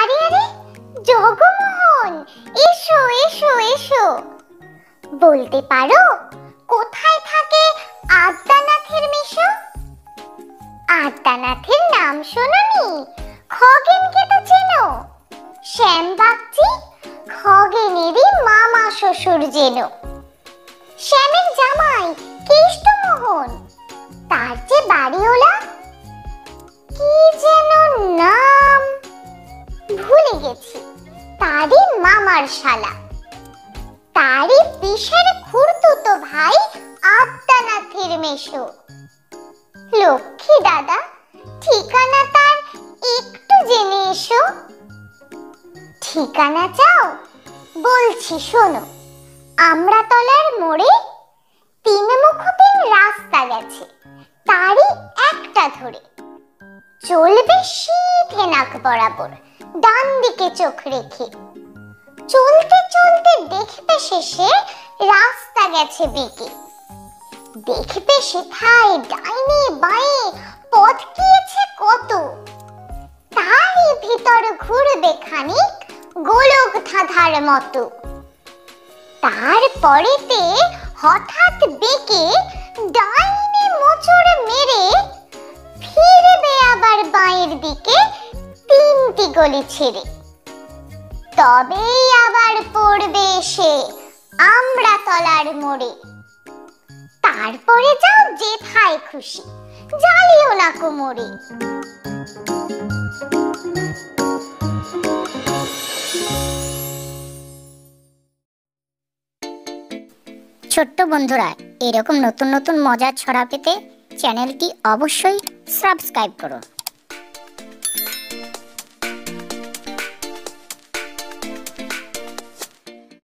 আরে আরে, জগমোহন, এসো এসো এসো। বলতে পারো কোথায় থাকে আদ্যানাথের মেশো? আদ্যানাথের নাম শোনোনি? খগেনকে তো চেনো? শ্যামবাগচি খগেনেরই মামা শ্বশুর যেন। শ্যামের জামাই কেষ্টমোহন, তার যে বাড়িওলা, কি যেন নাম ভুলে গেছি। তারই মামার শালা, তারই পিসের খুড়তুতো ভাই আদ্যানাথের মেশো। লক্ষ্মী দাদা, ঠিকানা তার একটু জেনে এসো। ঠিকানা চাও? বলছি শোনো। আমড়াতলার মোড়ে তিনমুখবিন রাস্তা গেছে, তারই একটা ধরে চলবে সিধে নাক বরাবর, ডান দিকে চোখ রেখে। চলতে চলতে দেখবে শেষে রাস্তা গেছে বেঁকে। দেখবে সেথায় ডাইনে বাঁয়ে পথ গিয়েছে কত, তারই ভিতর ঘুরবে খানিক গোলক ধাঁধার মতো। তারপরেতে হঠাৎ বেঁকে ডাইনে মোচড় মেরে ফিরবে আবার বাঁয়ের দিকে তিনটি গলি ছেড়ে। তবেই আবার পড়বে সে আমড়াতলার মোড়ে। তারপরে যাও যেথায় খুশি, জ্বালিও না কোমরে। ছোট্ট বন্ধুরা, এরকম নতুন নতুন মজার ছড়া পেতে চ্যানেলটি অবশ্যই সাবস্ক্রাইব করো।